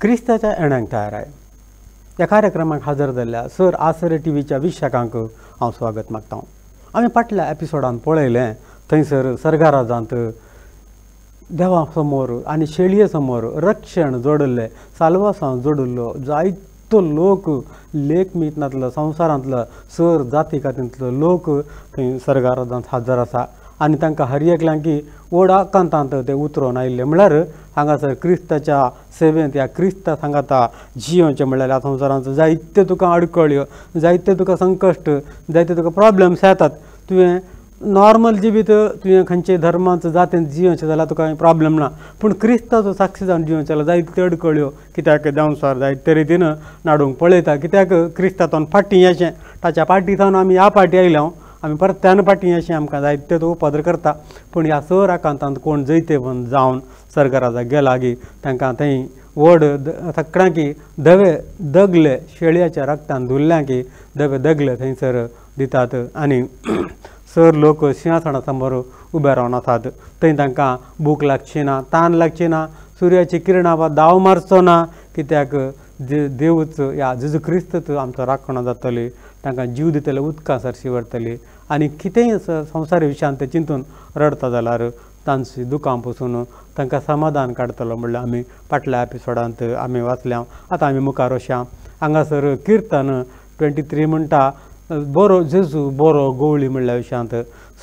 क्रिस्ताच्या येण्याक तयार आहे. ह्या कार्यक्रमाक हजर जाल्ल्या सर आसरे टीव्हीच्या विश्वासांक हांव स्वागत मागता. आमी फाटल्या एपिसोडान पळयलें थंयसर सर्गाराजांत देवा समोर आनी शेळये समोर रक्षण जोडल्लें साल्वासान जोडिल्लो जायतो लोक लेखमितनांतलो संवसारांतलो सर जाती खातींतलो लोक थंय सर्गाराजांत हजर आसा आनी तांकां हर एकल्यांक की व्हड आकांतांत ते उतरून आयिल्ले. म्हळ्यार हांगासर क्रिस्ताच्या सेवेंत ह्या क्रिस्ता सांगाता जियोचें म्हळ्यार ह्या संवसारांत जायत्यो तुका अडकळ्यो, जायते तुका संकश्ट, जायते तुका प्रॉब्लेम्स येतात. तुवें नॉर्मल जिवीत तुवें खंयचे धर्मांत जातींत जियोचें जाल्यार तुका प्रॉब्लेम ना, पूण क्रिस्ताचो साक्षी जावन जियोचें जाल्यार जायत्यो अडकळ्यो कित्याक देंवसार जायते रितीन नाडूंक पळयता. कित्याक क्रिस्तांतून फाटीं अशें ताच्या फाटीं सावन आमी ह्या फाटीं आयल्या, आमी परत्यान फाटीं अशें आमकां जायते तो उपद्र करता. पूण ह्या सर आकांतांत कोण जैते बंद जावन सर्गराजाक गेला की तांकां थंय व्हड सगळ्यांक की धवे दगले शेळयाच्या रक्तान धुल्ल्या की धवे दगले थंयसर दितात आनी सर लोक सिंहासना समोर उबे रावन आसात. थंय तांकां भूक लागची ना, तान लागची ना, सुर्याची किरणां दाव मारचो ना, कित्याक देवच ह्या जेजू क्रिस्त आमचो राखणो जातली, तांकां जीव दितले उदकां सरशी व्हरतली आनी कितेंय संवसारी विशयान ते चिंतून रडता जाल्यार तांची दुकां पसून तांकां समाधान काडतलो म्हणल्यार आमी फाटल्या एपिसोडांत आमी वाचल्या. आतां आमी मुखार वचया. हांगासर किर्तन 23 म्हणटा बरो जेजू बरो गवळी म्हणल्या विशयांत.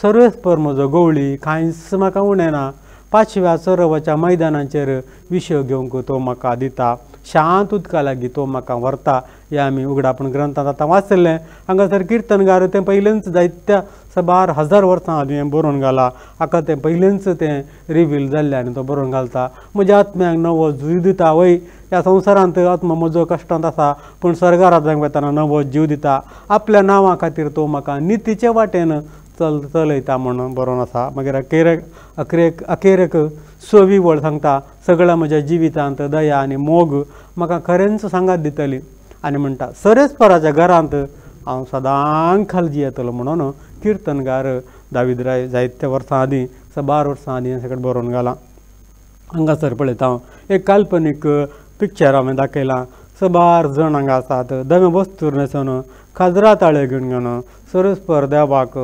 सर्वेस्पर म्हजो गवळी कांयच म्हाका उणें ना, 5व्या सरोवाच्या मैदानाचेर विशय घेवंक तो म्हाका दिता, शांत उदका लागीं तो म्हाका व्हरता. हें आमी उगडापण ग्रंथांत आतां वाचलें. हांगासर किर्तनगार तें पयलेंच जायत्या 1000 वर्सां आदीं हें बरोवन घाला. हाका तें पयलेंच तें रिवील जाल्लें आनी तो बरोवन घालता. म्हज्या आत्म्याक नवो जीव दिता. वय ह्या संवसारांत आत्मा म्हजो कश्टांत आसा पूण सर्गाराजांक वेताना नवो जीव दिता. आपल्या नांवा खातीर तो म्हाका नितीचे वाटेन चलयता म्हणून बरोवन आसा. मागीर अखेरेक 6वी वळ सांगता सगळ्या म्हज्या जिवितांत दया आनी मोग म्हाका खरेंच सांगात दितली आनी म्हणटा सरेस्पराच्या घरांत हांव सदांच खालजी येतलो म्हणून किर्तनगार दावीदराय जायत्या वर्सां आदीं 12 वर्सां आदीं सगळें बरोवन घालां. हांगासर पळयता हांव एक काल्पनीक पिक्चर हांवें दाखयलां. 12 जाण हांगा आसात, धवे वस्तूर न्हेसून खाजरा ताळे घेवन सरेस्पर देवाक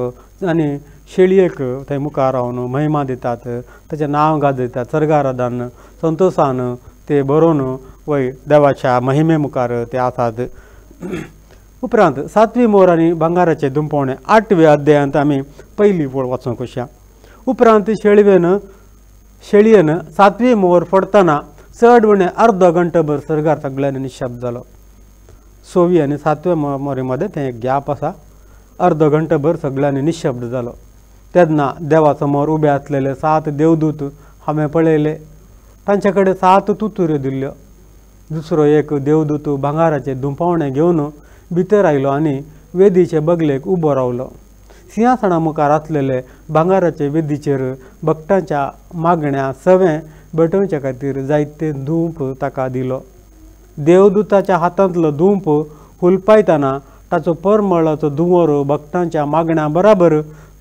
आनी शेळयेक थंय मुखार रावन महिमा दितात, ताचें नांव गाजयतात. सर्गाराधान संतोशान ते बरोवन वय देवाच्या महिमे मुखार ते आसात. उपरांत 7वी मोर आनी भांगाराचे दुंपवणे 8व्या अध्यायांत आमी पयली वळ वाचूंक वचया. उपरांत शेळयेन 7वी मोर फोडतना चड उणें अर्दो घंटोभर सर्गार सगळ्यांनी निशब्द जालो. 6वी आनी 7व्या मोरी मदें थंय एक गॅप आसा. अर्दो घंटोभर सगळ्यांनी निशब्द जालो. तेन्ना देवा समोर उबे आसलेले 7 देवदूत हांवें पळयले. तांचे कडेन 7 तुतुऱ्यो दिल्ल्यो. दुसरो एक देवदूत भांगाराचे दुंपवणे घेवन भितर आयलो आनी वेदीचे बगलेक उबो रावलो. सिंहासना मुखार आसलेले भांगाराचे वेदीचेर भक्तांच्या मागण्या सवें भेटोवचे खातीर जायते धूप ताका दिलो. देवदूताच्या हातांतलो धूप हुलपायतना ताचो परमळाचो धुंवर भक्तांच्या मागण्या बराबर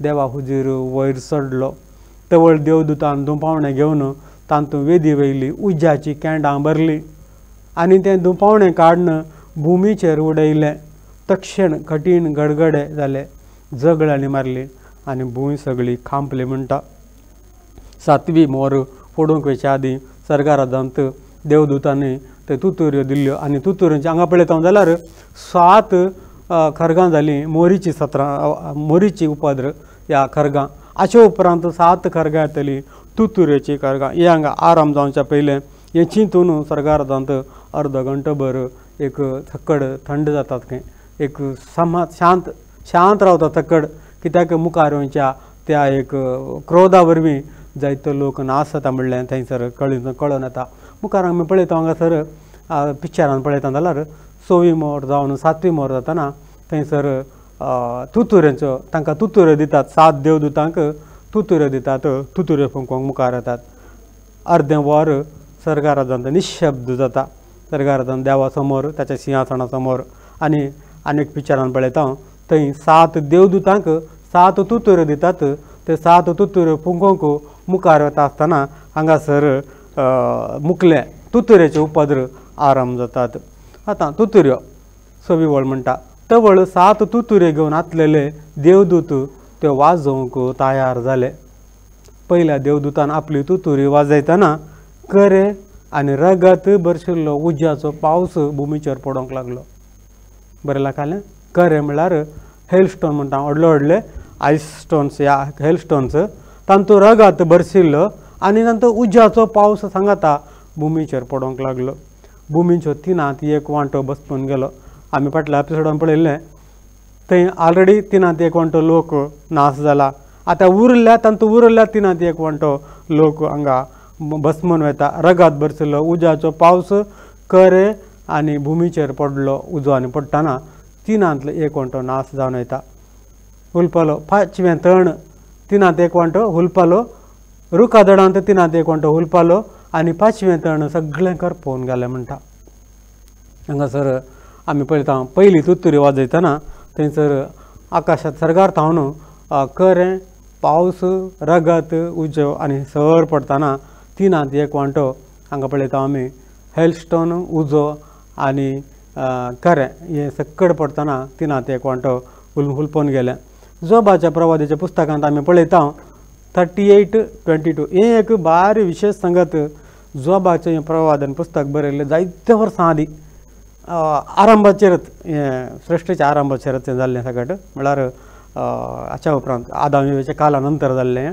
देवा हुजीर वयर चडलो. तवळ देवदूतान दुंपावणें घेवन तातूंत वेदी वयली उज्याची कँडां भरलीं आनी तें दुंपावणें काडून भुमीचेर उडयलें. तक्षण कठीण गडगडे जाले, झगड्यांनी मारली आनी भूंय सगळी खांपली म्हणटा. 7वी मोर फोडूंक वयच्या आदीं सर्गाराजांत देवदूतांनी ते तुतुऱ्यो दिल्ल्यो आनी तुतुऱ्यांचे हांगा पळयता जाल्यार 7 खरगां जालीं. मोरीची उपद्र ह्या खरगां. हाचे उपरांत 7 खरगां येतलीं तुतुऱ्याची खरगां. हे हांगा आराम जावच्या पयलें हें चिंतून सर्गाराजांत अर्दो घंटोभर एक थकड थंड जातात खंय, एक शांत रावता थकड. कित्याक मुखार वयच्या त्या एक क्रोधा वरवीं जायतो लोक नास जाता म्हणलें थंयसर कळून येता. मुखार आमी पळयता हांगासर पिक्चरान पळयता जाल्यार 6वी मोर जावन 7वी मोर जातना थंयसर तुतुऱ्यांचो तांकां तुतुऱ्यो दितात. 7 देवदूतांक तुतुऱ्यो दितात. तुतुऱ्यो फुंकोवंक मुखार येतात. अर्दें वर सर्गाराजांत निशब्द जाता. सर्गाराजांत देवा समोर ताच्या सिंहासना समोर आनी आनीक पिक्चरान पळयता थंय 7 देवदूतांक 7 तुतुऱ्यो दितात. ते 7 तुतुऱ्यो फुंकोवंक मुखार वता आसतना हांगासर मुखलें तुतुऱ्याचें उपद्र आराम जातात. आतां तुतुऱ्यो सवी वळ म्हणटा तवळ 7 तुतुरे घेवन आतलेले देवदूत त्यो वाजोवंक तयार जाले. पयल्या देवदूतान आपली तुतुरी वाजयतना करे आनी रगत भरशिल्लो उज्याचो पावस भुमीचेर पडोंक लागलो. बरें काले करे म्हळ्यार हेलस्टोन म्हणटा व्हडले व्हडले आयस स्टोन्स. ह्या हेलस्टोन्स तांचो रगत भरशिल्लो आनी तांचो उज्याचो पावस सांगाता भुमीचेर पडोंक लागलो. भुमीच्यो 3 एक वांटो बसपून गेलो. आमी फाटल्या एपिसोडान पळयल्लें थंय ऑलरेडी 3 एक वांटो लोक नाश जाला. आतां उरल्या 3 एक वांटो लोक हांगा भस्मन वता. रगत भरशिल्लो उज्याचो पावस करे आनी भुमीचेर पडलो उजो आनी पडटना 3 एक वांटो नाश जावन वता. हुलपालो 5वें तण 3 एक वांटो हुलपालो. रुखादडांत 3 एक वांटो हुलपालो आनी 5वें तण सगळें करपोवन गेलें म्हणटा. हांगासर आमी पळयता पयली तुतुरी वाजयतना थंयसर आकाशांत सरगार थावन करे पावस रगत उजो आनी सर पडटना 3 एक वांटो हांगा पळयता आमी हेलस्टोन उजो आनी करे हे सकड पडटना 3 एक वांटो हुलपोवन गेले. जोबाच्या प्रवादीच्या पुस्तकांत आमी पळयता 38:22 हें एक बारी विशेश संगत. जोबाचें हें प्रवादन पुस्तक बरयल्लें जायत्या वर्सां आदीं आरंभाचेरच हें सृश्टीच्या आरंभाचेरच हें जाल्लें सकट म्हळ्यार हाच्या उपरांत आदाम येवेच्या काला नंतर जाल्लें.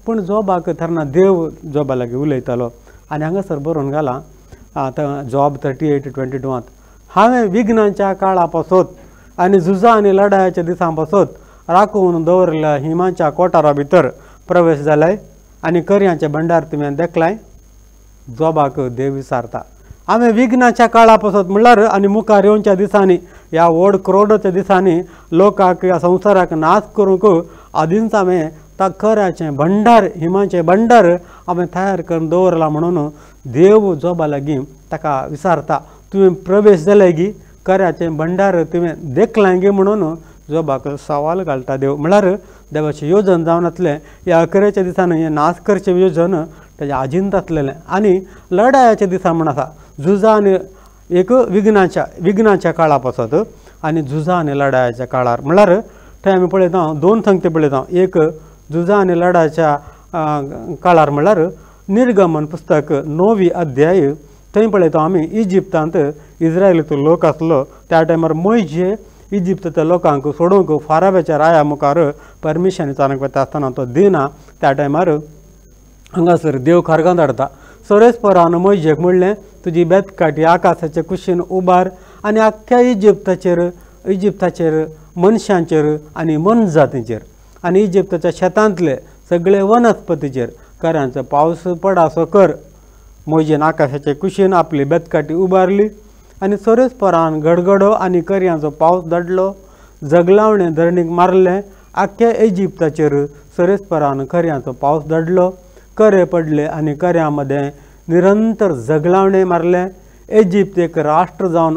पूण जोबाक तेन्ना देव जोबा लागीं उलयतालो आनी हांगासर बरोवन घाला जॉब 38:22 हांवें विघ्नाच्या काळा पासत आनी झुजां आनी लढायाच्या दिसां पासत राखून दवरल्या हिमाच्या कोठारा भितर प्रवेश जालाय आनी कर्याचे भंडार तुवें देखलाय. जोबाक देव विचारता हांवें विघ्नाच्या काळा पासत म्हळ्यार आनी मुखार येवच्या दिसांनी ह्या व्हड क्रोडाच्या दिसांनी लोकांक ह्या संवसाराक नाश करूंक आदींच हांवें ता कर्याचें भंडार हिमाचें भंडार हांवें तयार करून दवरला म्हणून देव जोबा लागीं ताका विचारता तुवें प्रवेश जालें गी कर्याचें भंडार तुवें देखलां गी म्हणून जोबाक सवाल घालता देव. म्हळ्यार देवाचें येवजण जावन आसलें ह्या अखेरेच्या दिसांनी हें नाश करचें येवजण तेज्या आजींत आसलेलें. आनी लढायाच्या दिसा म्हण आसा झुजां आनी एक विघ्नाच्या काळा पासत आनी झुजां आनी लढायाच्या काळार म्हळ्यार थंय आमी पळयता 2 संगती पळयता. एक झुजां आनी लढायाच्या काळार म्हळ्यार निर्गमन पुस्तक 9 अध्याय थंय पळयता आमी इजिप्तांत इस्रायलीचो लोक आसलो. त्या टायमार मोइशे इजिप्ताच्या लोकांक सोडूंक फाराव्याच्या राया मुखार परमिशन विचारंक वता आसतना तो दिना. त्या टायमार हांगासर देव खरगां धाडटा. सोरेस्परान मोइशेक म्हणलें तुजी बेतकाठी आकाशाचे कुशीन उबार आनी आख्ख्या इजिप्ताचेर मनशांचेर आनी मनजातींचेर आनी इजिप्ताच्या शेतांतले सगळे वनस्पतीचेर कर्यांचो पावस पडासो कर. मोइशेन आकाशाचे कुशीन आपली बेतकाठी उबारली आनी सोरेस्परान गडगडो आनी कर्यांचो पावस धाडलो. जगलावणें धरणीक मारलें. आख्ख्या इजिप्ताचेर सोरेस्परान कर्यांचो पावस धाडलो. करे पडले आनी कर्यां मदें निरंतर जगलावणें मारलें. इजिप्त एक राष्ट्र जावन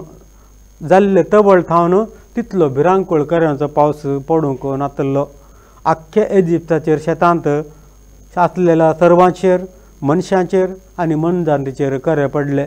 जाल्लें तवळ थावन तितलो भिरांकूळ कर्यांचो पावस पडूंक नासलो. आख्ख्या इजिप्ताचेर शेतांत आसलेल्या सर्वांचेर मनशांचेर आनी मनजातींचेर करे पडले.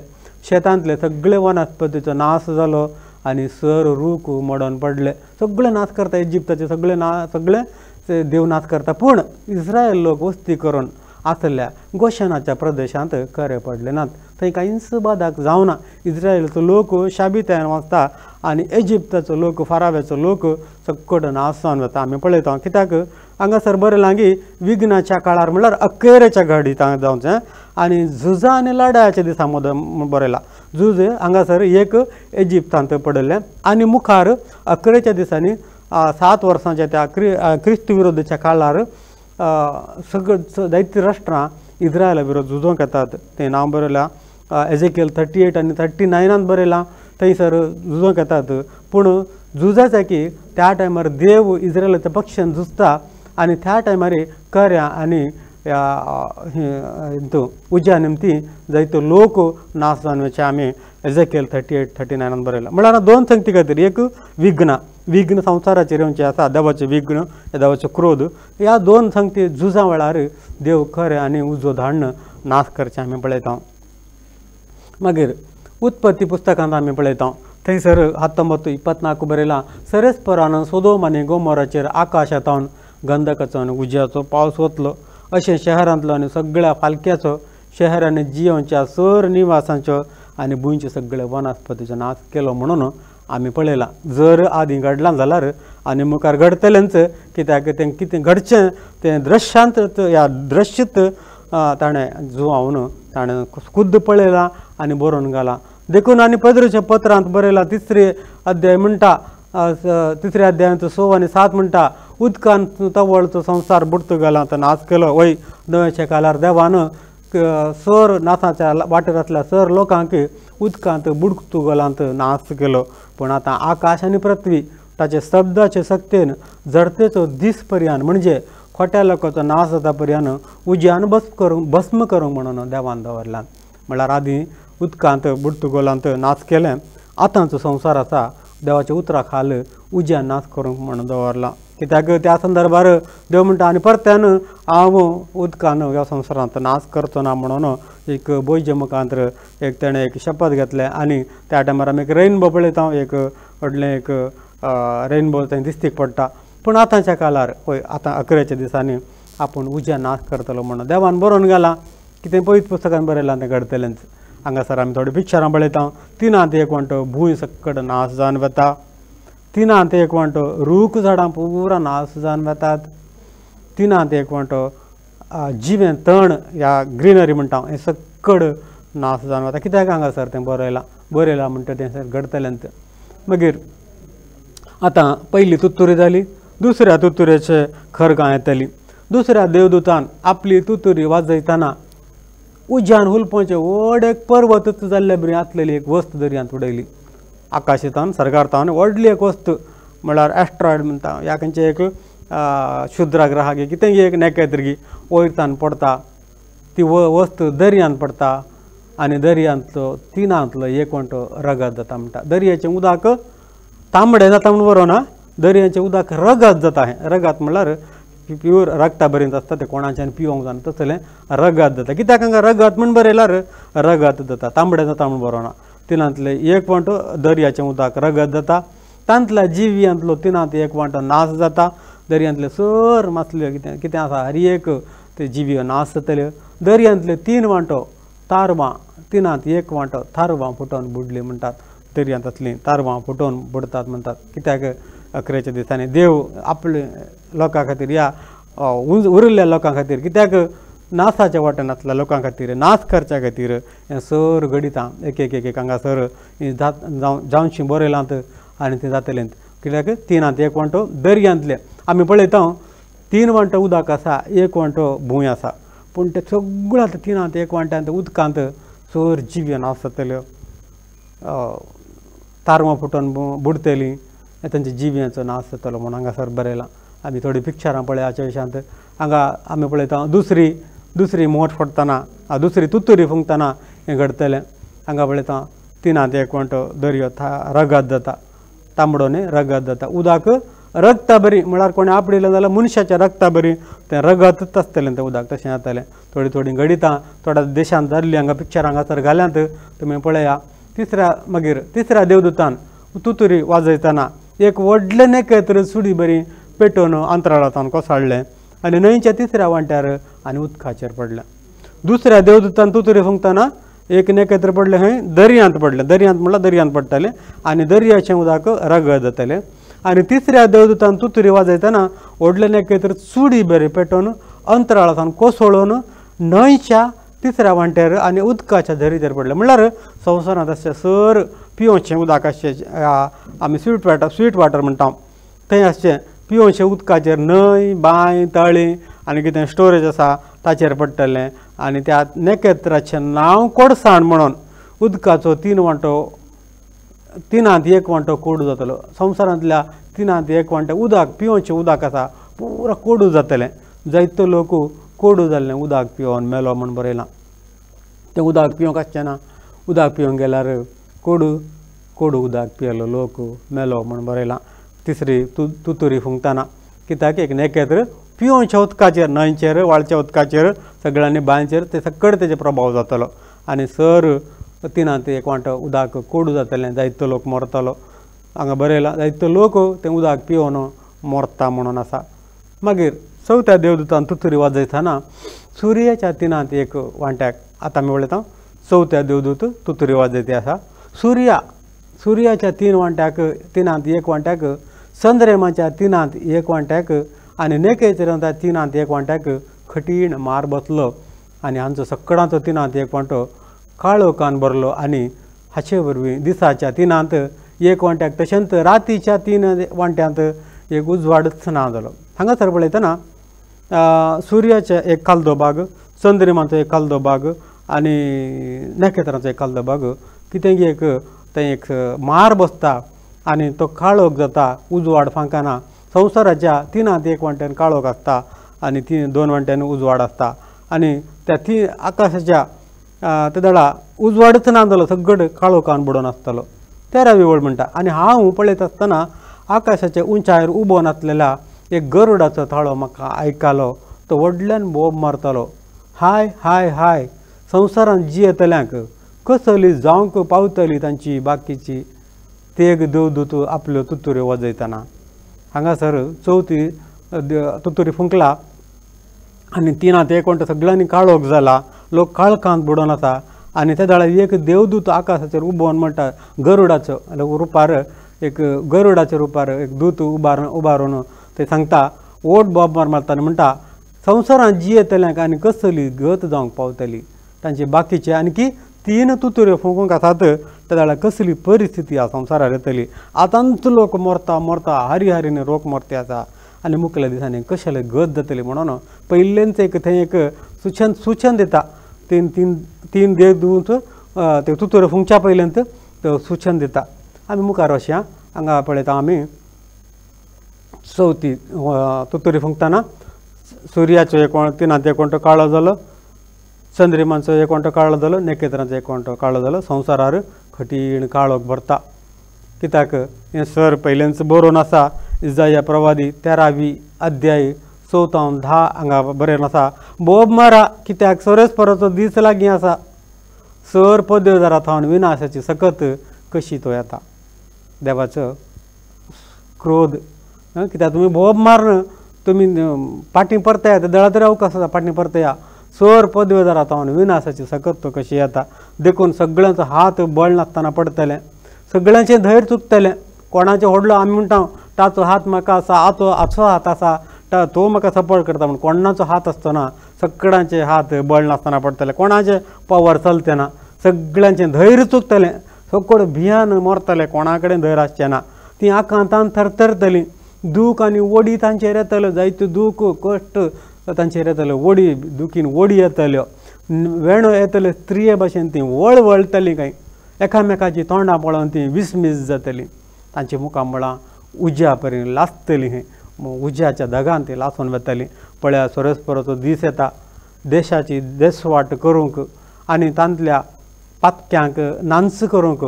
शेतांतले सगळे वनस्पतीचो नाश जालो आनी सर रूख मोडोन पडले. सगळे नाश करता इजिप्ताचे सगळे देव नाश करता. पूण इस्रायल लोक वस्ती करून आसल्या गोशनाच्या प्रदेशांत करे पडले नात. थंय कांयच बादाक जावना. इस्रायलचो लोक शाबितायेन वचता आनी इजिप्ताचो लोक फाराव्याचो लोक सकट नाश जावन वता. आमी पळयता कित्याक हांगासर बरयलां की विघ्नाच्या काळार म्हळ्यार अखेरेच्या घडीत जावचें आनी झुजां आनी लढायाच्या दिसा बरयलां. झूज हांगासर एक इजिप्तांत पडलें आनी मुखार अखेरेच्या दिसांनी 7 वर्सांच्या त्या क्रिस्त विरोधाच्या काळार जायतीं राष्ट्रां इस्रायला विरोध झुजोंक येतात. तें नांव बरयलां एजेकिएल 38 आनी 39 बरयलां. थंयसर झुजोंक येतात. पूण झुजाच्या की त्या टायमार देव इस्रायलाच्या पक्षान झुजता आनी त्या टायमार कर्यां आनी उज्या निमती जायतो लोक नाश जावन वचे आमी एजेकिएल 38-39 बरयलां. म्हळ्यार 2 संगती खातीर एक विघ्न संवसाराचेर येवचें आसा देवाचें विघ्न देवाचो क्रोध. ह्या 2 संगती झुजां वेळार देव खरें आनी उजो धाडन नाश करचें आमी पळयता. मागीर उत्पत्ती पुस्तकांत आमी पळयता थंयसर 19:24 बरयलां सरेस्परान सोदोम आनी गोमोराचेर आकाशांतल्यान गंधकाचो आनी उज्याचो पावस वतलो अशें शहरांतलो आनी सगळ्या फालक्याचो शहर आनी जियोच्या सर निवासांचो आनी भुंयचे सगळे वनस्पतीचो नाश केलो म्हणून आमी पळयलां. जर आदीं घडलां जाल्यार आनी मुखार घडतलेंच, कित्याक तें कितें घडचें तें दृश्यांत ह्या दृश्यत ताणें जुवावन ताणें खुद्द पळयलां आनी बरोवन घालां. देखून आनी पेद्रूच्या पत्रांत बरयलां 3 अध्याय म्हणटा 3 अध्यायांत 6 आनी 7 म्हणटा उदकांत तवळचो संवसार बुडतो घालांत नाश केलो. वय नव्याच्या काळार देवान सर नासाच्या वाटेरांतल्या सर लोकांक उदकांत बुडतो घालांत नाश केलो. पूण आतां आकाश आनी पृथ्वी ताचे शब्दाचे सक्तेन जडतेचो दीस पर्यंत म्हणजे खोट्या लोकांचो नाश जाता पर्यंत उज्यान भस्म करूंक म्हणून देवान दवरला. म्हळ्यार आदीं उदकांत बुडतो घालांत नाश केलें, आतांचो संवसार आसा देवाच्या उतरा खाल उज्यान नाश करूंक म्हणून दवरला. कित्याक त्या संदर्भार देव म्हणटा आनी परत्यान हांव उदकान ह्या संवसारांत नाश करचो ना म्हणून एक बोयजे मुखांतर ताणें एक शपथ घेतलें. आनी त्या टायमार आमी एक रेनबो पळयता, एक व्हडलें एक रेनबो थंय दिश्टीक पडटा. पूण आतांच्या काळार पळय आतां 11च्या दिसांनी आपूण उज्यान नाश करतलो म्हणून देवान बरोवन घालां. कितें पवित्र पुस्तकान बरयलां तें घडतलेंच. हांगासर आमी थोडे पिक्चरां पळयता. 3 वंटो भूंय सकट नाश जावन वता. 3 वंटो रूख झाडां पुरा नाश जावन वतात. 3 वंटो जिवें तण ह्या ग्रिनरी म्हणटा हें सकट नाश जावन वता. कित्याक हांगासर तें बरयलां म्हणटा तें घडतलेंच. मागीर आतां पयली तुतुरी जाली, दुसऱ्या तुतुरेचे खरगां येतली. दुसऱ्या देवदूतान आपली तुतुरी वाजयतना उज्यान हुलपाचें व्हड एक पर्वतच जाल्ले बरी आसलेली एक वस्त दर्यांत उडयली. आकाशांतल्यान सर्गांतल्यान व्हडली एक वस्त म्हळ्यार एस्ट्रॉयड म्हणटा ह्या खंयचे एक शुद्र ग्रहाक कितें एक नखेत्र वयरच्यान पडटा. ती वस्त दर्यांत पडटा आनी दर्यांतलो 3 वंटो रगत जाता म्हणटा. दर्याचें उदक तांबडें जाता म्हूण बरो ना, दर्याचें उदक रगत जाता. हें रगत म्हळ्यार प्युअर रगता बरेंच आसता तें कोणाच्यान पिवंक जायना तसलें रगत जाता. कित्याक हांगा रगत म्हूण बरयल्यार रगत जाता, तांबडें जाता म्हूण बरो ना. 3 वंटो दर्याचें उदक रगत जाता. तांतल्या जिव्यांतलो 3 वंटो नाश जाता. दर्यांतले सर मासल्यो कितें आसा हर एक ते जिव्यो नाश जातल्यो. दर्यांतले 3 वंटो तारवां 3 वंटो तारवां फुटोवन बुडलीं म्हणटात. दर्यांतली तारवां फुटोवन बुडतात म्हणटात. कित्याक 11च्या दिसांनी देव आपले लोकां खातीर ह्या उरिल्ल्या लोकां खातीर कित्याक नासाच्या वाटेनांतल्या लोकां खातीर नाश करच्या खातीर हें सर घडिता. एक हांगासर जावची बरयलांत आनी तें जातलेंच. कित्याक 3 वंटो दर्यांतले आमी पळयता 3 वंटो उदक आसा, 1 वंटो भूंय आसा. पूण ते सगळ्या 3 वंट्यांत उदकांत सर जिव्यो नाश जातल्यो, तारवां फुटोवन बुडतलीं, तांच्या जिव्यांचो नाश जातलो म्हणून हांगासर बरयलां. आमी थोडीं पिक्चरां पळयाच्या विशयांत हांगा आमी पळयता दुसरी मोठ फोडटना दुसरी तुतुरी फुंकतना हें घडतलें. हांगा पळयता 3 वंटो दर्यो रगत जाता, तांबडो न्ही रगत जाता. उदक रगता बरी म्हळ्यार कोणें आपडिलें जाल्यार मनशाच्या रगता बरी तें रगतच आसतलें तें उदक तशें जातलें. थोडीं घडितां थोड्या देशांत जाल्लीं हांगा पिक्चरां हांगासर घाल्यांत तुमी पळया. मागीर 3 देवदूतान तुतुरी वाजयतना एक व्हडलें नखेत्र सुडी बरी पेटोवन अंतराळांतल्यान कोसळ्ळें आनी न्हंयच्या 3 वांट्यार आनी उदकाचेर पडलें. 2 देवदूतान तुतुरी फुंकतना एक नखेत्र पडलें खंय दर्यांत पडलें. दर्यांत म्हळ्यार दर्यांत पडटलें आनी दर्याचें उदक रगत जातलें. आनी 3 देवदूतान तुतुरी वाजयतना व्हडलें नखेत्र सुडी बरी पेटोवन अंतराळांतल्यान कोसळून न्हंयच्या 3 वांट्यार आनी उदकाच्या झरीचेर पडलें. म्हळ्यार संवसारांत अशें सर पिवचें उदक अशें आमी स्वीट वॉटर म्हणटा थंय अशें पिवचें उदकाचेर न्हंय बांय तळी आनी कितें स्टोरेज आसा ताचेर पडटलें. आनी त्या नखेत्राचें नांव कोडसाण म्हणून उदकाचो 3 वंटो कोडू जातलो. संवसारांतल्या 3 वंट्या उदक पिवचें उदक आसा पुरो कोडू जातलें. जायतो लोक कोडू जाल्लें उदक पिवून मेलो म्हूण बरयलां. तें उदक पिवंक आसचें ना. उदक पिवंक गेल्यार कोडू उदक पियेलो लोक मेलो म्हूण बरयलां. 3 तुतुरी फुंकतना कित्याक एक नखेत्र पिवच्या उदकाचेर न्हंयचेर वाळच्या उदकाचेर सगळ्यांनी बांयचेर ते सकट तेजे प्रभाव जातलो आनी सर तिनांत एक वांटो उदक कोडू जातलें, जायतो लोक मरतलो. हांगा बरयलां जायतो लोक तें उदक पिवन मरता म्हणून आसा. मागीर चवथ्या देवदूतान तुतरी वाजयतना सुर्याच्या तिनांत एक वांट्याक, आतां आमी उलयता चवथ्या देवदूत तुतरी वाजयती आसा. सुर्याच्या तिनांत एक वांट्याक, चंद्रमाच्या तिनांत एक वांट्याक आनी नेकेचरांच्या तिनांत एक वांट्याक खटीण मार बसलो आनी हांचो सगळ्यांचो तिनांत एक वांटो काळोखान भरलो. आनी हाचे वरवीं दिसाच्या तिनांत एक वांट्याक तशेंच रातीच्या 3 वांट्यांत एक उजवाडच ना जालो. हांगासर पळयतना सुर्याचे एक काल्दो भाग, चंद्रमाचो एक काल्दो भाग आनी नखेत्रांचो एक काल्दो भाग कितें एक थंय एक मार बसता आनी तो काळोख जाता, उजवाड फांकाना. संवसाराच्या तिनांत एक वांट्यान काळोख आसता आनी 2 वांट्यान उजवाड आसता. आनी त्या आकाशाच्या त्या दळा उजवाडच ना जालो, सगळो काळोखान बुडोवन आसतलो. 13वी ओळ म्हणटा. आनी हांव पळयत आसतना आकाशाच्या उंचायेर उबो नासलेला एक गरुडाचो थाळो म्हाका आयकलो. तो व्हडल्यान बोब मारतालो, हाय हाय हाय, संवसारांत जियेतल्यांक कसली जावंक पावतली तांची बाकीची तेग देवदूत आपल्यो तुतऱ्यो वाजयतना. हांगासर चवथी तुतरी फुंकला आनी तिनांत एक वांटो सगळ्यांनी काळोख जाला, लोक काळखांत बुडोवन आसा. आनी त्या दाळा एक देवदूत आकाशाचेर उबोवन म्हणटा, गरुडाचो रुपार एक गरुडाच्या रुपार एक दूत उबारून ते सांगता, ओट बोब मारताना म्हणटा, संवसारांत जियेतल्यांक आनी कसली गत जावंक पावतली तांचे बाकीचे. आनी 3 तुतऱ्यो फुंकूंक आसात, त्या दाळा कसली परिस्थिती ह्या संवसारार येतली. आतांच लोक मरता हारी हारीने लोक मरते आसा आनी मुखल्या दिसांनी कशेले गत जातली म्हणून पयलेंच एक थंय एक सुचन दिता. 3 देवदूत ते तुतऱ्यो फुंकच्या पयलेंत सुचन दिता. आमी मुखार वचया. हांगा पळयता आमी चवथी तुतरी फुंकतना सुर्याचो एक तिनांत एक वांटो काळो जालो, चंद्रमाचो एक वांटो काळो जालो, नखेत्रांचो एक वांटो काळो जालो. संवसारार खटीण काळोख भरता. कित्याक हें सर पयलेंच बरोवन आसा. इसाया प्रवादी 13वी अध्याय 14-10 हांगा बरयल्लें आसा, बोब मारा कित्याक सरस्पराचो दीस लागीं आसा. सर पद्यो थावन विनाशाची सकत कशी तो येता. देवाचो क्रोध. कित्याक तुमी बोब मारन तुमी फाटीं परतया, देळा तरी अवकाश आसा, फाटीं परतया. सर पदवेदारा थावन विनाशाची सकत तो कशी येता. देखून सगळ्यांचो हात बळ नासतना पडटलें, सगळ्यांचें धैर्य चुकतलें. कोणाचें व्हडलो आमी म्हणटा ताचो हात म्हाका आसा, हाचो हात आसा, तो म्हाका सपोर्ट करता म्हूण. कोणाचो हात आसतना सगळ्यांचे हात बळ नासतना पडटले, कोणाचें पावर चलचें ना, सगळ्यांचें धैर्य चुकतलें, सगळो भियान मरतले, कोणा कडेन धैर्य आसचें ना. तीं आकांतान थरथरतलीं, दूख आनी वडी तांचेर येतल्यो, जायत्यो दूख कश्ट तांचेर येतल्यो, वडी दुखीन वडी येतल्यो, वेणो येतल्यो, स्त्रिये भाशेन तीं वळवळटलीं, कांय एकामेकाची तोंडां पळोवन तीं विस्मीस जातलीं. तांची मुखामळां उज्या पर्यंत लासतलीं, हें उज्याच्या धगान ती लासून वतलीं. पळया सरस्पराचो दीस येता, देशाची देसवाट करूंक आनी तांतल्या पातक्यांक नांच करूंक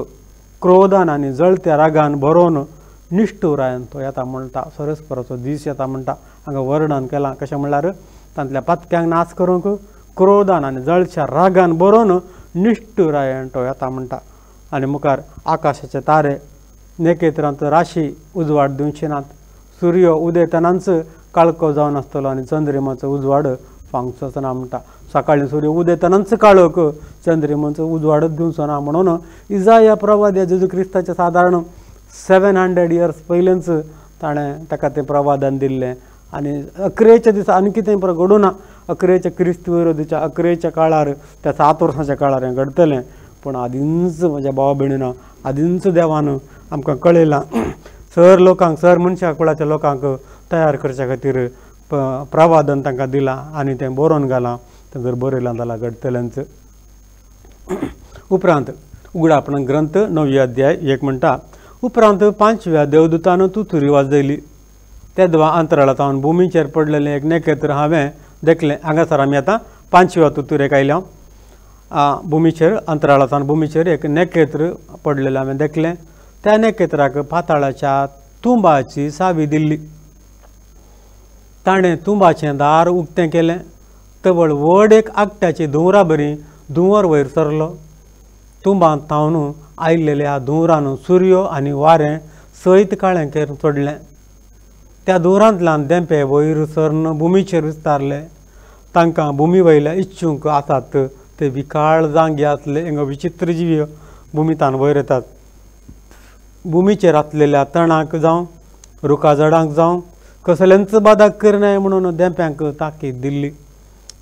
क्रोधान आनी जळत्या रागान भरोवन निश्ठुरायन तो येता म्हणटा. सरस्पराचो दीस येता म्हणटा. हांगा वर्णन केलां कशें म्हणल्यार तांतल्या पातक्यांक नाच करूंक क्रोधान आनी जळच्या रागान भरोवन निश्ठुरायन तो येता म्हणटा. आनी मुखार आकाशाचे तारे नखेत्रांचो राशी उजवाड दिवचे नात. सूर्य उदेतनाच काळको जावन आसतलो आनी चंद्रमाचो उजवाड फांगचोच ना म्हणटा. सकाळीं सूर्य उदेतनाच काळोख, चंद्रमाचो उजवाडच दिवचो ना म्हणून इसाया प्रवादी जेजू क्रिस्ताचे सादारण 700 इयर्स पयलेंच ताणें ताका तें प्रवादन दिल्लें. आनी अकरेच्या दिसा आनी कितें घडूं ना. अकरेच्या क्रिस्त विरोधीच्या अकरेच्या काळार त्या 7 वर्सांच्या काळार हें घडतलें. पूण आदींच म्हज्या भावा भयणीनो, आदींच देवान आमकां कळयलां. सर लोकांक, सर मनशा कुळाच्या लोकांक तयार करचे खातीर प्रवादन तांकां दिलां आनी तें बरोवन घालां. तें जर बरयलां जाल्यार घडटलेंच. उपरांत उगडापण ग्रंथ 9 अध्याय 1 म्हणटा, उपरांत 5व्या देवदूतान तुतरी वाजयली. तेदवा अंतराळांत भुमीचेर पडलेलें एक नखेत्र हांवें देखलें. हांगासर आमी आतां 5व्या तुतरेक आयल्या. भुमीचेर अंतराळांत भुमीचेर एक नखेत्र पडलेलें हांवें देखलें. त्या नखेत्राक पाताळाच्या तुंबाची सावी दिल्ली. ताणें तुंबाचें दार उक्तें केलें. तवळ व्हड एक आकट्याची धुंवरा बरी धुंवर वयर सरलो. तुंबांत थावन आयिल्ल्या धुंवरान सूर्य आनी वारें सयत काळें करून सोडलें. त्या धुंवरांतल्यान देंपे वयर सरन भुमीचेर विस्तारले. तांकां भुमी वयल्या इच्छूंक आसात ते विकाळ जांगे आसले हिंग विचित्र जिवीय भुमींतल्यान वयर येतात. भुमीचेर आसलेल्या तणाक जावं रुखा झाडांक जावं कसल्यांच बादाक करनाय म्हणून देंप्यांक ताकीद दिल्ली.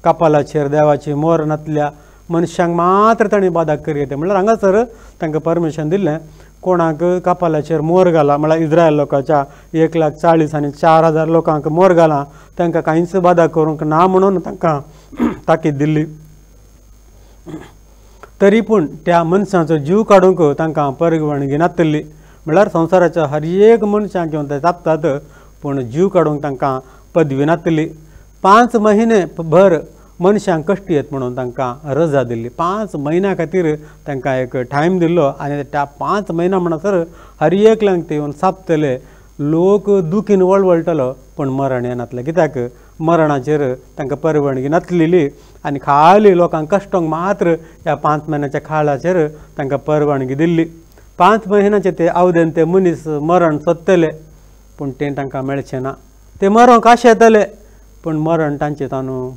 कपालाचेर देवाची मोर नातल्या मनशांक मात्र ताणें बादाक करी येते. म्हणल्यार हांगासर तांकां परमिशन दिल्लें कोणाक कपालाचेर मोर घाला. म्हळ्यार इस्रायल लोकांच्या 1,40,000 आनी 4,000 लोकांक मोर घाला तांकां कांयच बादा करूंक ना म्हणून तांकां ताकीद दिल्ली. तरी पूण त्या मनशांचो जीव काडूंक तांकां परवानगी नासली. म्हळ्यार संवसाराच्या हर एक मनशांक घेवन ते जातात पूण जीव काडूंक तांकां पदवी नासली. 5 म्हयने भर मनशांक कश्ट येत म्हणून तांकां रजा दिल्ली. 5 म्हयन्या खातीर तांकां एक टायम दिल्लो आनी त्या 5 म्हयन्या म्हणसर हर एकल्यांक ते येवन सापतले. लोक दुखीन वळवळटलो पूण मरण येनासलें. कित्याक मरणाचेर तांकां परवानगी नासलेली आनी खाली लोकांक कश्टांक मात्र ह्या 5 म्हयन्याच्या काळाचेर तांकां परवानगी दिल्ली. 5 म्हयन्याचे ते अवधेन ते मनीस मरण सोदतले पूण तें तांकां मेळचें ना. ते मरोंक आशे येतले पूण मरण तांचे तांदूं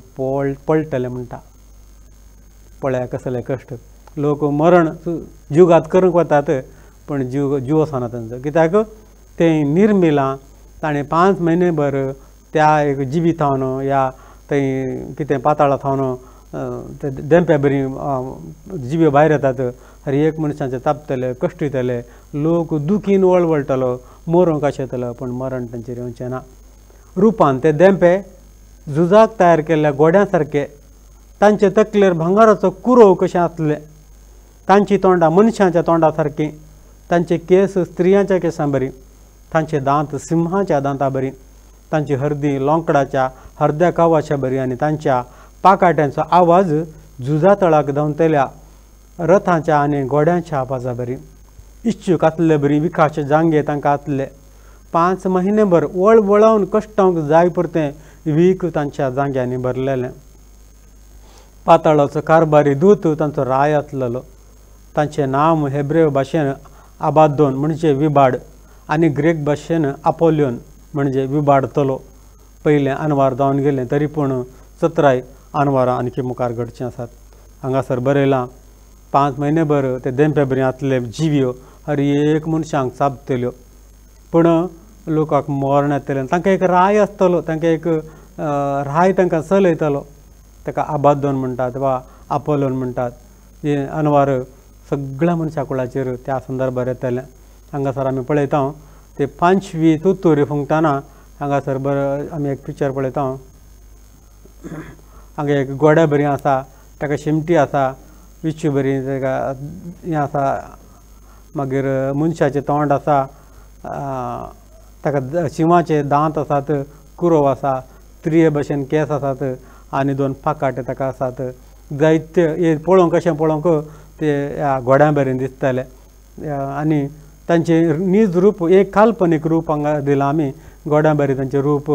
पळटलें म्हणटा. पळया कसले कश्ट. लोक मरण जीवघात करूंक वतात पूण जीव वचना तांचो. कित्याक तें निर्मिलां ताणें 5 म्हयने भर त्या एक जिवितावन ह्या थंय कितें पाताळा थावन ते देंप्या बरी जिवे भायर येतात. हर एक मनशांचे तापतले कश्ट येतले. लोक दुखीन वळवळटलो मरोंक अशें येतलो पूण मरण तांचेर येवचें ना. रुपान ते देंपे झुजाक तयार केल्ल्या गोड्यां सारके. तांचे तकलेर भांगाराचो कुरो कशें आसलें. तांचीं तोंडां मनशांच्या तोंडा सारकीं. तांचे केस स्त्रियांच्या केसां बरीं. तांचे दांत सिंहाच्या दांतां बरीं. तांची हर्दी लोंकडाच्या हरद्या कावाच्या बरी आनी तांच्या पाकाट्यांचो आवाज झुजा तळाक धांवतल्या रथांच्या आनी गोड्यांच्या आवाजा बरी. इच्छूक आसले बरी विखाचे जांगे तांकां आसले. 5 म्हयने भर वळवळावन कश्टांक जाय पुरतें वीख तांच्या जांग्यांनी भरलेलें. पाताळाचो कारबारी दूत तांचो राय आसलेलो. तांचें नांव हेब्रेव भाशेन आबाद्दोन म्हणजे विबाड आनी ग्रीक भाशेन आपोलियोन म्हणजे विबाडतलो. पयलें अनवार जावन गेलें तरी पूण 17 अनवारां आनीक मुखार घडचीं आसात. हांगासर बरयलां 5 म्हयने भर ते देंपे बरी आसले जिवियो हर एक मनशांक साबतल्यो पूण लोकांक मरण येतलें. तांकां एक राय आसतलो. तांकां एक राय तांकां चलयतलो. ताका आबाद्दोन म्हणटात वा आपोलोन म्हणटात. हे अनवार सगळ्या मनशा कुळाचेर त्या संदर्भार येतलें. हांगासर आमी पळयता ते 5वी तुतोरी फुंकताना हांगासर आमी एक पिक्चर पळयता. हांगा एक गोड्या बरी आसा ताका शिमटी आसा विच्ची बरी ताका हें आसा मागीर मनशाचें तोंड आसा ताका शिवाचे दांत आसात कुरो आसा स्त्रिये भशेन केस आसात आनी 2 पाकाटे ताका आसात. जायते हे पळोवंक कशें पळोवंक ते ह्या गोड्या बरें दिसतले आनी तांचें नीज रूप एक काल्पनीक रूप हांगा दिलां आमी. गोड्या बरें तांचें रूप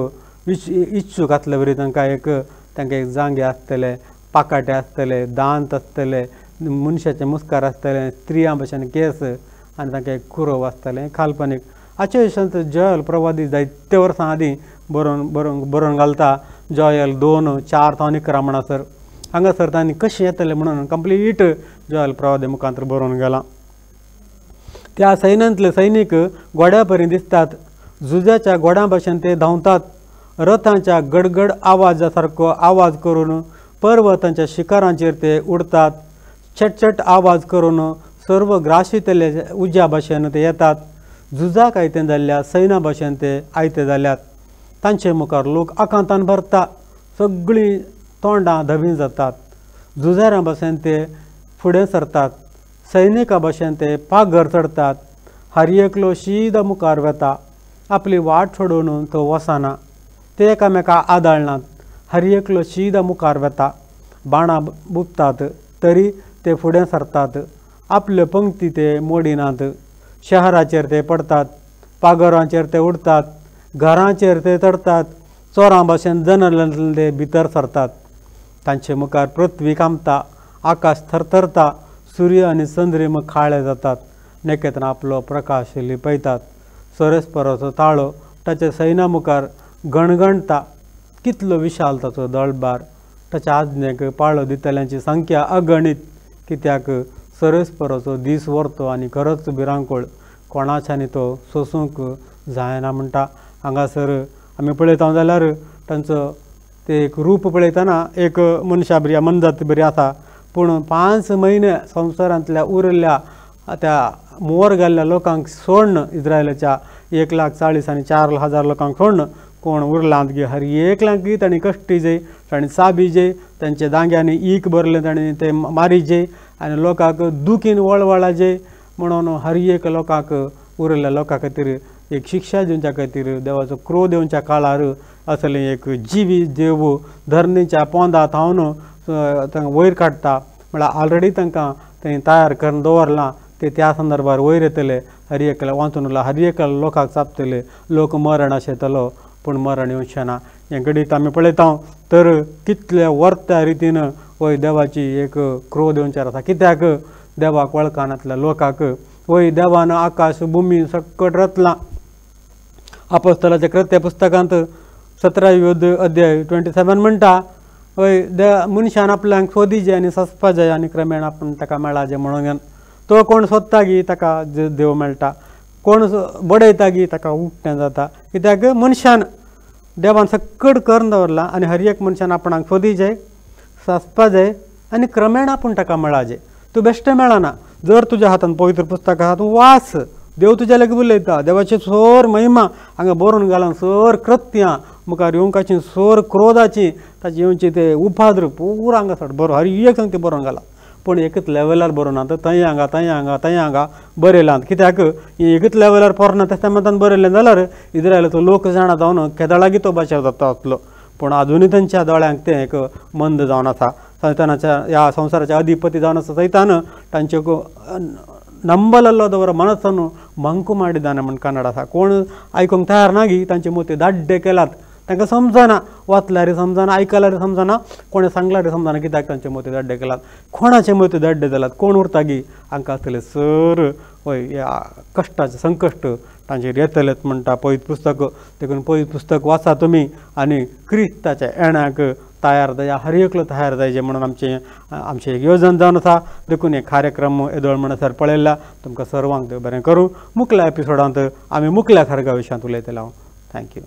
इच्छूक आसले बरी तांकां एक जांगे आसतले पाकाटे आसतले दांत आसतले मनशाचे मुस्कार आसतले स्त्रियां भशेन केस आनी तांकां एक कुरो आसतलें काल्पनीक. हाचे विशयांत जोयल प्रवादी जायते वर्सां आदीं बरोवन घालता. जोयल 2:4 ते 11 म्हणसर हांगासर तांणी कशें येतलें म्हणून कंप्लीट जोयल प्रवादी मुखांतर बरोवन गेलां. त्या सैन्यांतले सैनीक गोड्या परी दिसतात. झुजाच्या गोड्यां भशेन ते धांवतात. रथांच्या गडगड आवाजा सारको आवाज करून पर्वतांच्या शिखरांचेर ते उडतात. छटछट आवाज करून सर्व ग्राशितले उज्या भशेन ते येतात. झुजाक आयते जाल्ल्या सैन्या भशेन ते आयते जाल्यात. तांचे मुखार लोक आकांतान भरता. सगळीं तोंडां धवी जातात. झुजाऱ्यां भशेन ते फुडें सरतात. सैनिका भशेन ते पागर चडतात. हर एकलो शीद मुखार वता. आपली वाट सोडून तो वसना. ते एकामेकाक आदाळनात. हर एकलो शीद मुखार वता. बाणां बुपतात तरी ते फुडें सरतात. आपल्यो पंक्ती ते मोडिनात. शहराचेर ते पडतात. पागरांचेर ते उडतात. घरांचेर ते चडतात. चोरां भशेन जनेलांतल्यान ते भितर सरतात. तांचे मुखार पृथ्वी कांपता. आकाश थरथरता. सूर्य आनी चंद्रिम काळे जातात नेकेतना आपलो प्रकाश लिपयतात सरस्पराचो ताळो ताच्या सैन्या मुखार गणगणटा कितलो विशाल ताचो दळबार ताच्या आज्ञेक पाळो दितल्यांची संख्या अगणित कित्याक सरस्पराचो दीस व्हरतो आनी खरोच भिरांकूळ कोणाच्यानी तो सोसूंक जायना म्हणटा। हांगासर आमी पळयता जाल्यार तांचो ते एक रूप पळयतना एक मनशा बरी मनजात बरी आसा पूण 5 म्हयने संवसारांतल्या उरल्या त्या मोर घाल्ल्या लोकांक सोडन इस्रायलाच्या 1,40,000 आनी 4,000 लोकांक सोडन कोण उरलां गे हर एकल्यांकय तांणी कश्टी जे तांणी चाबी जे तांचे दांग्यांनी ईक भरले तांणी ते मारी जे आनी लोकांक दुखीन वळवळा जे म्हणून हर एक लोकांक उरल्या लोकां खातीर एक शिक्षा दिवच्या खातीर देवाचो क्रोध येवच्या काळार असलें एक जिवी देव धरणीच्या पोंदा थावन तांकां वयर काडटा म्हळ्यार ऑलरेडी तांकां थंय तयार करून दवरलां ते त्या संदर्भार वयर येतले हर एक वाचून उरला हर एक लोकांक चापतले लोक मरण अशें येतलो पूण मरण येवचें ना हें घडीत आमी पळयता तर कितल्या वर्त्या रितीन वय देवाची एक क्रोध येवचार आसा कित्याक देवाक वळखनातल्या लोकांक वय देवान आकाश भुमी सकट रचलां अपोस्तलाच्या कृत्य पुस्तकांत 17 अध्याय 27 म्हणटा वय मनशान आपल्याक सोदिचें आनी ससपा जाय आनी क्रमेण आपूण ताका मेळाचें म्हणून तो कोण सोदता गी ताका देव मेळटा कोण बडयता गी ताका उक्तें जाता कित्याक मनशान देवान सकट करून दवरलां आनी हर एक मनशान आपणाक सोदिचें ससपा जाय आनी क्रमेण आपूण ताका मेळाचें तूं बेश्टें मेळना जर तुज्या हातान पवित्र पुस्तक आसा तूं वाच देव तुज्या लागीं उलयता देवाची सोर महिमा हांगा बरोवन घालून सोर कृत्यां मुखार येवंकाची सोर क्रोधाची ताची येवची ते उपाद्र पुरा हांगा बरो हर एक सांग ते बरोवन घाला पूण एकच लेवलार बरोवना तर थंय हांगा बरयलां कित्याक एकच लेवलार पोरना तेस्तामेंतान बरयलें जाल्यार इस्रायलाचो लोक जाणा जावन केदळागी तो भाशा जाता आसलो पूण अजुनूय तांच्या दोळ्यांक तें एक मंद जावन आसा सैतानाच्या ह्या संवसाराचे अधिपती जावन आसा सैतान तांचे ನಂಬಲಲ್ಲೋ ದವರ ಮನಸ್ಸನ್ನು ಮಂಕು ಮಾಡಿದ್ದಾನೆ म्हण कन्नड आसा कोण आयकूंक तयार ना गी तांचे मोती दाड्डे केलात तांकां समजना वाचल्यार समजना आयकल्यार समजना कोणें सांगल्यार समजना कित्याक तांचे मोती दाड्डे केलात कोणाचे मोती दाड्डे जाल्यात कोण उरता गी हांकां आसतले सर वय ह्या कश्टाचे संकश्ट तांचेर येतलेत म्हणटा पवित्र पुस्तक देखून पवित्र पुस्तक वाचा तुमी आनी क्रिस्ताच्या येण्याक तयार जाय हर एकलो तयार जायचे म्हणून आमचें एक येवजण जावन आसा देखून एक कार्यक्रम येदोळ म्हणसर पळयला तुमकां सर्वांक देव बरें करूं मुखल्या एपिसोडांत आमी मुखल्या खरगा विशयांत उलयतले हांव थँक्यू